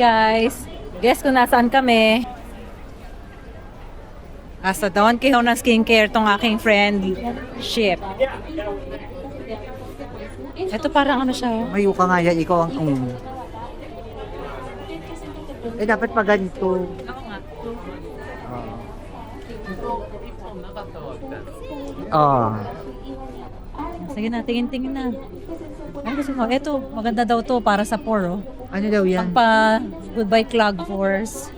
Guys, guess kung nasaan kami. Sa Don Quijote ng skincare tong aking friendship. Ito parang ano siya. Mayo ka nga yan, ikaw ang dapat pa ganito. Ako nga. Ah. Sige na, tingin-tingin na. Ano gusto mo? Ito, maganda daw to para sa pore. Ano daw yan? Pagpa goodbye clog pores.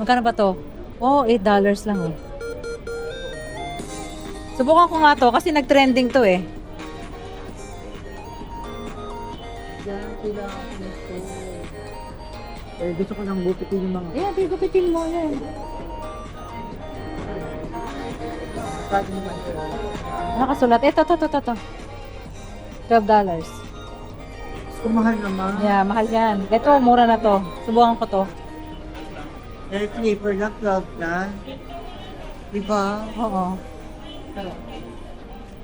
Magkano ba to? Oh, $8 lang oh. Subukan ko nga to kasi nag-trending to eh. Gusto ko nang gupitin yung mga... Yeah, di gupitin mo yan. Nakasulat. Ito. $12. Kumahal naman. Yeah, mahal yan. Ito, mura na to. Subukan ko to. Flavor lang, 12 na. Diba? Oo.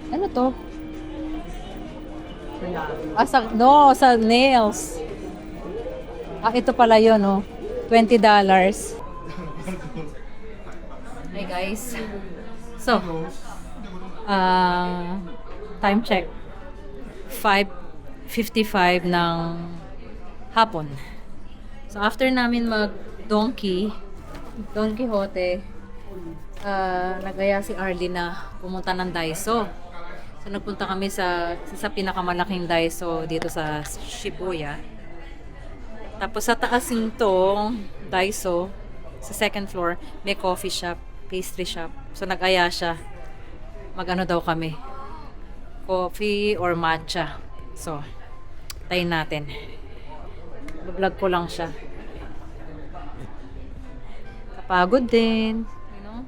Ano to? Sa nails. Ito pala yun, oh. $20. Hey guys. So, time check. 5:55 ng hapon. So, after namin Don Quixote, nagaya si Arlie na pumunta ng Daiso. So, nagpunta kami sa pinakamalaking Daiso dito sa Shibuya. Tapos sa taas nitong Daiso, sa second floor, may coffee shop, pastry shop. So nag-aya siya. Mag-ano daw kami? Coffee or matcha. So, tayin natin. Vlog ko lang siya. Kapagod din. You know?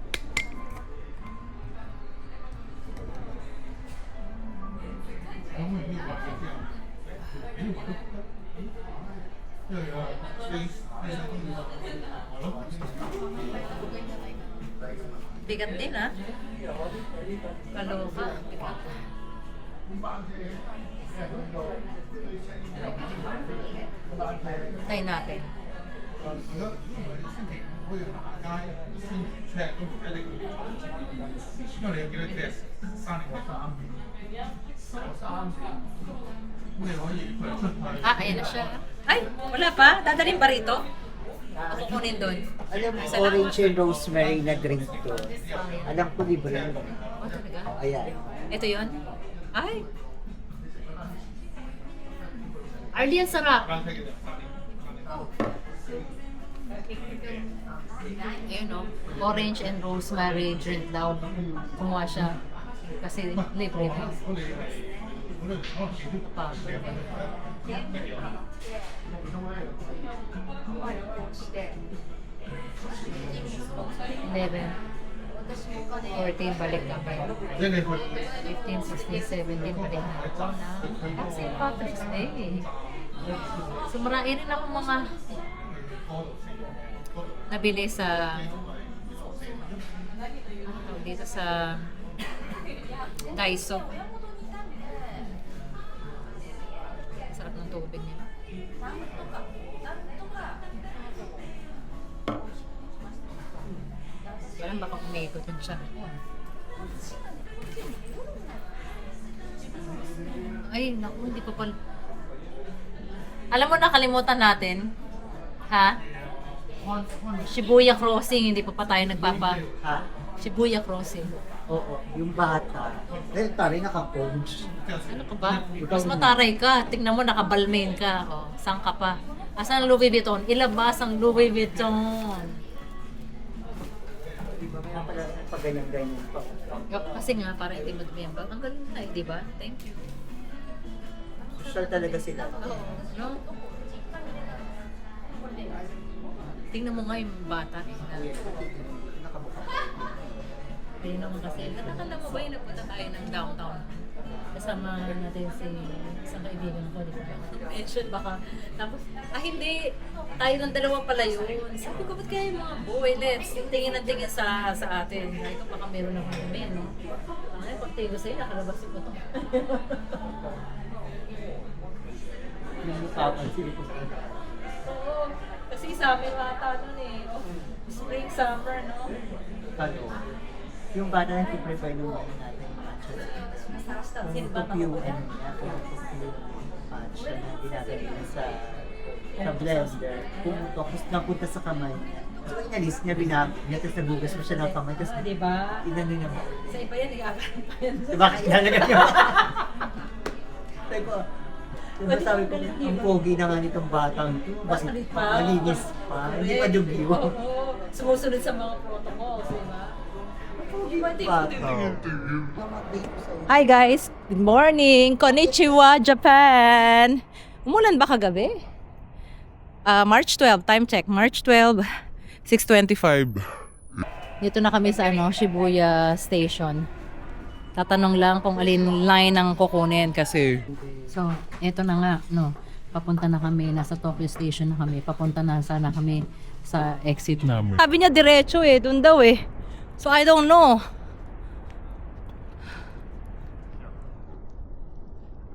Bigat din ah. Kaloka. Bigat. Tayo natin. Ayan na siya. Ay, wala pa? Dadalhin pa rito? Ako kunin doon. Alam mo, orange and rosemary na drink to. Alam ko libre. Oh, talaga? Ayan. Ito yun? Ay! Arlie, ang sarap! Ayun no, orange and rosemary drink daw. Kumuha siya. Kasi libre na. Eleven. 14, balik ka pa. 15, 16, 17, balik na. Kasi Patrick's Day. So marami rin ako mga nabili sa dito sa Daiso. Sarap ng tubig niya. Parang baka umikot yung siya. Ay, naku, hindi ko pa... Alam mo, nakalimutan natin. Ha? Shibuya Crossing, hindi pa tayo nagpapa... Ha? Shibuya Crossing. Oo, yung bata. Taray naka-cones. Ano ka ba? Mas mataray ka. Tingnan mo, nakabalmain ka. O, saan ka pa? Asan ang Louis Vuitton? Ilabas ang Louis Vuitton. Di ba may pala pag-ganyan-ganyan pa. Kasi nga, para hindi mag-membang. Ang galing na, di ba? Thank you. Social talaga sila. Oo. No? Tingnan mo nga yung bata. Ayun naman kasi. Natakala mo ba yung nagpunta tayo ng downtown? Kasama natin si isang kaibigan ko, di ba? Mention baka. Tapos, hindi. Tayo ng dalawa pala yun. Sabi ko, ba't kaya yung mga boy, let's tingin ang tingin sa atin. Sabi ko, baka meron ako kami, no? Ay, pag tingin ko sa'yo, nakalabas yung ito. Yung usapan sila ko sa Oo. Kasi Pogi sa amin bata nun eh. Oh, spring, summer, no? Ano? Yung bata na prepare ng mga natin match. Sin ba Yung ano niya, yung patch na ginagawa sa blender. Tapos napunta sa kamay. So inalis niya, binabig niya, tapos nabugas mo siya ng kamay. Tapos Diba? inano niya mo. Sa iba yan, nagkakaroon pa yan. Diba kinalaga niya? Sabi ko, diba sabi ko, ang pogi na nga nitong batang ito. Bakit malinis pa? Hindi pa dubyo. Oo, sumusunod sa mga protocols, diba? Hi guys! Good morning! Konnichiwa, Japan! Umulan ba kagabi? March 12, time check. March 12, 6:25. Dito na kami sa Shibuya Station. Tatanong lang kung alin line ang kukunin kasi. So, eto na nga, papunta na kami, nasa Tokyo Station na kami. Papunta na sana kami sa exit namin. Sabi niya diretso doon daw So, I don't know.